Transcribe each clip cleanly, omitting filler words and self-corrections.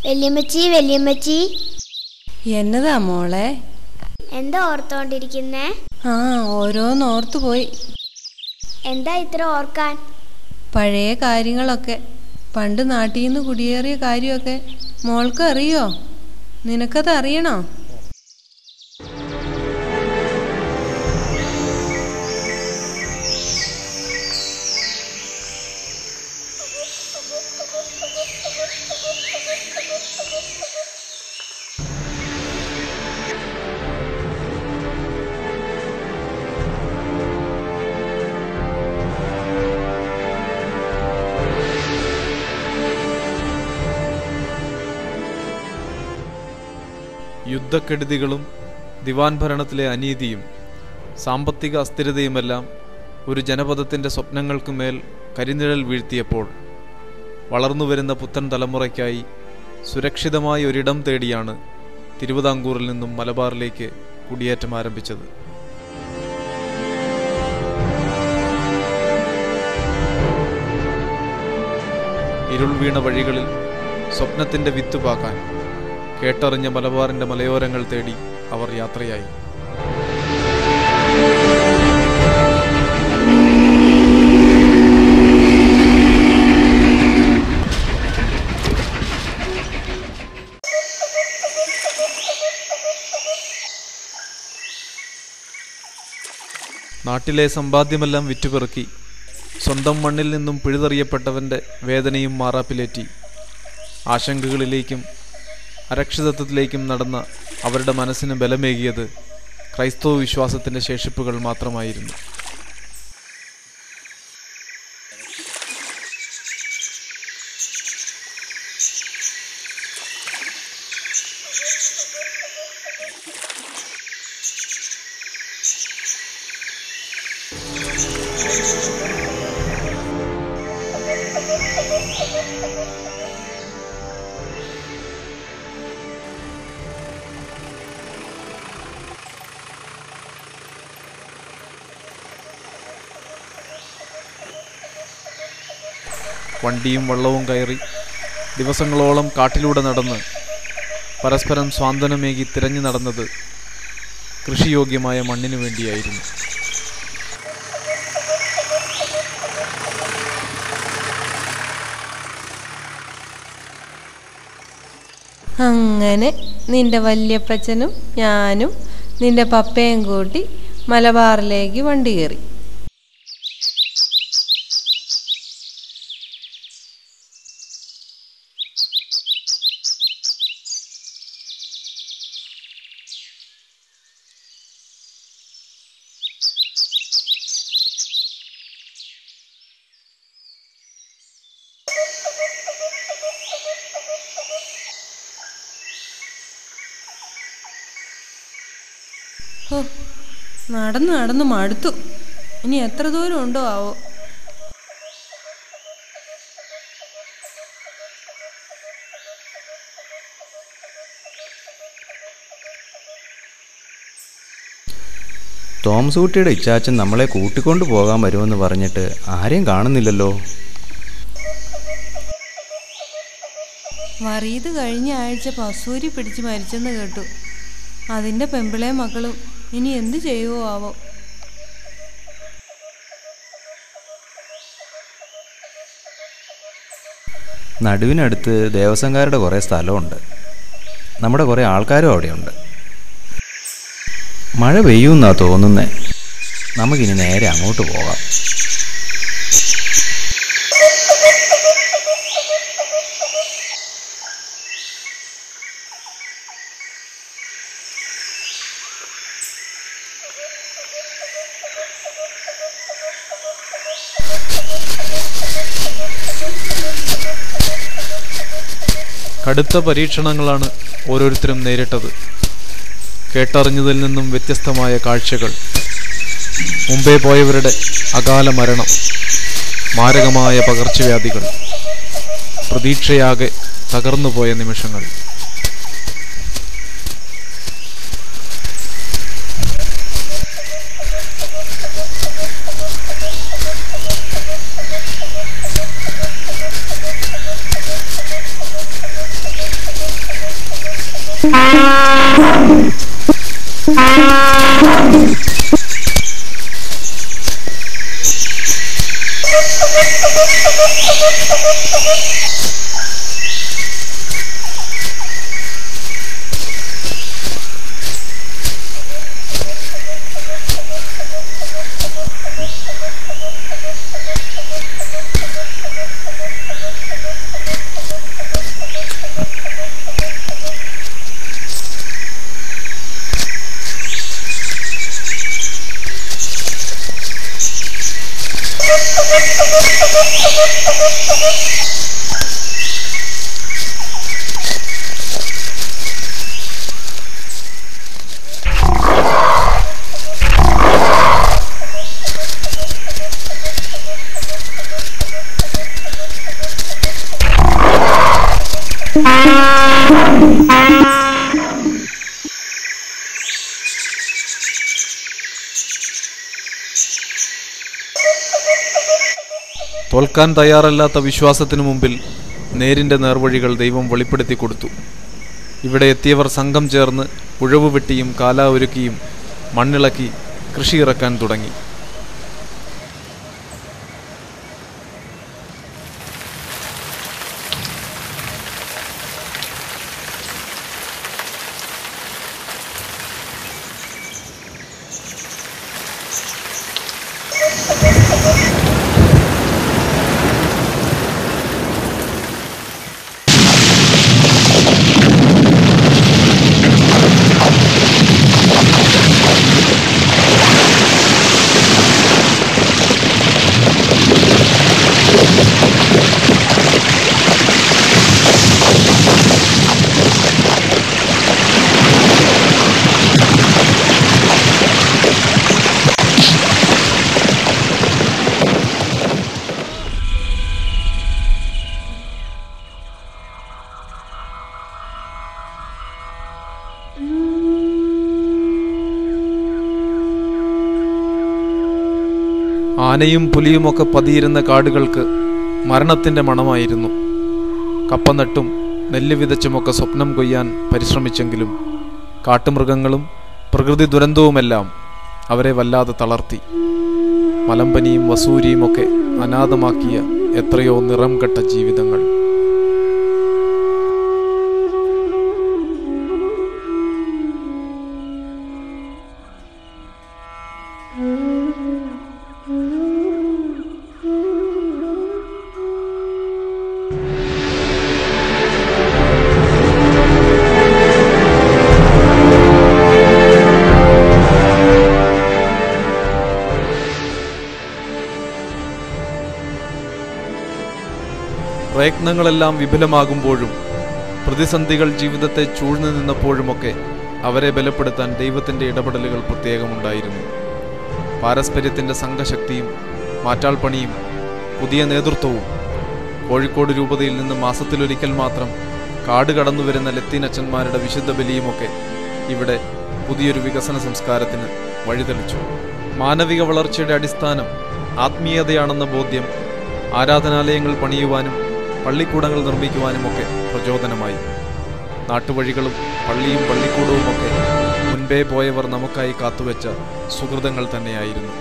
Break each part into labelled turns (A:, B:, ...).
A: വല്യമ്മച്ചി വല്യമ്മച്ചി.
B: എന്നതാ മോളെ?
A: എന്താ ഓർത്തോണ്ടിരിക്കുന്നേ?
B: ഓരോന്ന് ഓർത്തു പോയി.
A: എന്താ ഇത്ര ഓർക്കാൻ?
B: പഴയ കാര്യങ്ങളൊക്കെ, പണ്ട് നാട്ടിൽ നിന്ന് കുടിയേറിയ കാര്യമൊക്കെ മോൾക്ക് അറിയോ? നിനക്കത് അറിയണോ?
C: യുദ്ധക്കെടുതികളും ദിവാൻ ഭരണത്തിലെ അനീതിയും സാമ്പത്തിക അസ്ഥിരതയുമെല്ലാം ഒരു ജനപദത്തിൻ്റെ സ്വപ്നങ്ങൾക്കുമേൽ കരിനിഴൽ വീഴ്ത്തിയപ്പോൾ വളർന്നുവരുന്ന പുത്തൻ തലമുറയ്ക്കായി സുരക്ഷിതമായ ഒരിടം തേടിയാണ് തിരുവിതാംകൂറിൽ നിന്നും മലബാറിലേക്ക് കുടിയേറ്റം ആരംഭിച്ചത്. ഇരുൾ വീണ വഴികളിൽ സ്വപ്നത്തിൻ്റെ വിത്ത് പാകാൻ കേട്ടറിഞ്ഞ മലബാറിൻ്റെ മലയോരങ്ങൾ തേടി അവർ യാത്രയായി. നാട്ടിലെ സമ്പാദ്യമെല്ലാം വിറ്റുപെറുക്കി സ്വന്തം മണ്ണിൽ നിന്നും പിഴുതെറിയപ്പെട്ടവൻ്റെ വേദനയും മാറാപ്പിലേറ്റി ആശങ്കകളിലേക്കും അരക്ഷിതത്വത്തിലേക്കും നടന്ന അവരുടെ മനസ്സിന് ബലമേകിയത് ക്രൈസ്തവ വിശ്വാസത്തിൻ്റെ ശേഷിപ്പുകൾ മാത്രമായിരുന്നു. വണ്ടിയും വള്ളവും കയറി ദിവസങ്ങളോളം കാട്ടിലൂടെ നടന്ന് പരസ്പരം സ്വാന്തനമേകി തിരഞ്ഞു നടന്നത് കൃഷിയോഗ്യമായ മണ്ണിനു വേണ്ടിയായിരുന്നു.
B: അങ്ങനെ നിന്റെ വല്യപ്പച്ചനും ഞാനും നിന്റെ പപ്പയും കൂട്ടി മലബാറിലേക്ക് വണ്ടി കയറി. നടന്ന് നടന്ന് മടുത്തു. ഇനി എത്ര ദൂരം ഉണ്ടോ ആവോ.
D: തോമസ് കുട്ടിയുടെ ഇച്ചാച്ചൻ നമ്മളെ കൂട്ടിക്കൊണ്ടു പോകാൻ വരുമെന്ന് പറഞ്ഞിട്ട് ആരെയും കാണുന്നില്ലല്ലോ.
B: വറീത് കഴിഞ്ഞ ആഴ്ച പസൂരി പിടിച്ച് മരിച്ചെന്ന് കേട്ടു. അതിൻ്റെ പെമ്പിളേ മക്കളും ഇനി എന്തു ചെയ്യുവോ ആവോ.
D: നടുവിനടുത്ത് ദേവസ്വംകാരുടെ കുറേ സ്ഥലമുണ്ട്. നമ്മുടെ കുറേ ആൾക്കാരും അവിടെയുണ്ട്. മഴ പെയ്യുമെന്നാ തോന്നുന്നേ. നമുക്കിനി നേരെ അങ്ങോട്ട് പോകാം.
C: കടുത്ത പരീക്ഷണങ്ങളാണ് ഓരോരുത്തരും നേരിട്ടത്. കേട്ടറിഞ്ഞതിൽ നിന്നും വ്യത്യസ്തമായ കാഴ്ചകൾ, മുമ്പേ പോയവരുടെ അകാല മരണം, മാരകമായ പകർച്ചവ്യാധികൾ, പ്രതീക്ഷയാകെ തകർന്നുപോയ നിമിഷങ്ങൾ. തോൽക്കാൻ തയ്യാറല്ലാത്ത വിശ്വാസത്തിനു മുമ്പിൽ നേരിൻ്റെ നേർവഴികൾ ദൈവം വെളിപ്പെടുത്തി കൊടുത്തു. ഇവിടെ എത്തിയവർ സംഘം ചേർന്ന് ഉഴവ് വെട്ടിയും കാലാ ഒരുക്കിയും മണ്ണിളക്കി കൃഷി ഇറക്കാൻ തുടങ്ങി. ആനയും പുലിയുമൊക്കെ പതിയിരുന്ന കാടുകൾക്ക് മരണത്തിൻ്റെ മണമായിരുന്നു. കപ്പ നട്ടും നെല്ല് വിതച്ചുമൊക്കെ സ്വപ്നം കൊയ്യാൻ പരിശ്രമിച്ചെങ്കിലും കാട്ടുമൃഗങ്ങളും പ്രകൃതി ദുരന്തവുമെല്ലാം അവരെ വല്ലാതെ തളർത്തി. മലമ്പനിയും വസൂരിയുമൊക്കെ അനാഥമാക്കിയ എത്രയോ നിറം കെട്ട ജീവിതങ്ങൾ. പ്രയത്നങ്ങളെല്ലാം വിപുലമാകുമ്പോഴും പ്രതിസന്ധികൾ ജീവിതത്തെ ചൂഴ്ന്നു നിന്നപ്പോഴുമൊക്കെ അവരെ ബലപ്പെടുത്താൻ ദൈവത്തിൻ്റെ ഇടപെടലുകൾ പ്രത്യേകമുണ്ടായിരുന്നു. പാരസ്പര്യത്തിൻ്റെ സംഘശക്തിയും മാറ്റാൾപ്പണിയും പുതിയ നേതൃത്വവും കോഴിക്കോട് രൂപതയിൽ നിന്ന് മാസത്തിലൊരിക്കൽ മാത്രം കാട് കടന്നുവരുന്ന ലത്തീനച്ചന്മാരുടെ വിശുദ്ധ ബലിയുമൊക്കെ ഇവിടെ പുതിയൊരു വികസന സംസ്കാരത്തിന് വഴിതെളിച്ചു. മാനവിക വളർച്ചയുടെ അടിസ്ഥാനം ആത്മീയതയാണെന്ന ബോധ്യം ആരാധനാലയങ്ങൾ പണിയുവാനും പള്ളിക്കൂടങ്ങൾ നിർമ്മിക്കുവാനുമൊക്കെ പ്രചോദനമായി. നാട്ടുവഴികളും പള്ളിയും പള്ളിക്കൂടവുമൊക്കെ മുൻപേ പോയവർ നമുക്കായി കാത്തുവെച്ച സുഹൃതങ്ങൾ തന്നെയായിരുന്നു.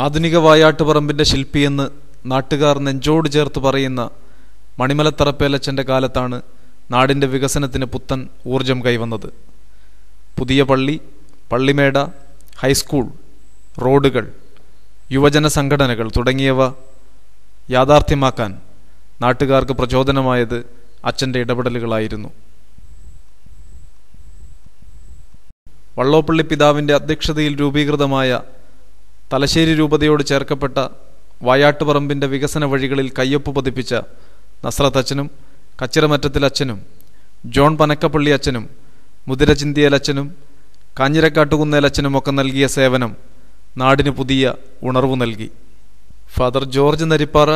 C: ആധുനിക വായാട്ടുപറമ്പിൻ്റെ ശില്പിയെന്ന് നാട്ടുകാർ നെഞ്ചോട് ചേർത്ത് പറയുന്ന മണിമലത്തറപ്പേലച്ചൻ്റെ കാലത്താണ് നാടിൻ്റെ വികസനത്തിന് പുത്തൻ ഊർജം കൈവന്നത്. പുതിയ പള്ളി, പള്ളിമേട, ഹൈസ്കൂൾ, റോഡുകൾ, യുവജന സംഘടനകൾ തുടങ്ങിയവ യാഥാർത്ഥ്യമാക്കാൻ നാട്ടുകാർക്ക് പ്രചോദനമായത് അച്ഛൻ്റെ ഇടപെടലുകളായിരുന്നു. വള്ളോപ്പള്ളി പിതാവിൻ്റെ അധ്യക്ഷതയിൽ രൂപീകൃതമായ തലശ്ശേരി രൂപതയോട് ചേർക്കപ്പെട്ട വായാട്ടുപറമ്പിൻ്റെ വികസന വഴികളിൽ കയ്യൊപ്പ് പതിപ്പിച്ച നസ്രത്ത് അച്ഛനും കച്ചിറമറ്റത്തിൽ അച്ഛനും ജോൺ പനക്കപ്പള്ളി അച്ഛനും മുതിരചിന്തിയേൽ അച്ഛനും കാഞ്ഞിരക്കാട്ടുകുന്നേൽ അച്ഛനുമൊക്കെ നൽകിയ സേവനം നാടിന് പുതിയ ഉണർവ് നൽകി. Father George Narippara,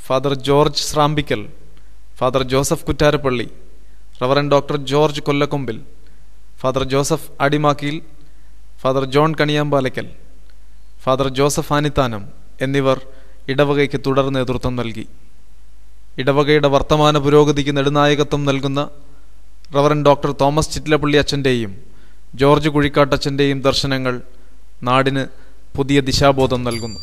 C: father George Srampickal, father Joseph Kuttarappally, reverend doctor George Kollakombil, father Joseph Adimakkiyil, father John Kaniyampalackal, father Joseph Anithanam എന്നിവർ ഇടവകയ്ക്ക് തുടർ നേതൃത്വം നൽകി. ഇടവകയുടെ വർത്തമാന പുരോഗതിക്ക് നെടുനായകത്വം നൽകുന്ന റവറൻ ഡോക്ടർ തോമസ് ചിറ്റിലപ്പള്ളി അച്ഛൻ്റെയും ജോർജ് കുഴിക്കാട്ടച്ഛൻ്റെയും ദർശനങ്ങൾ നാടിന് പുതിയ ദിശാബോധം നൽകുന്നു.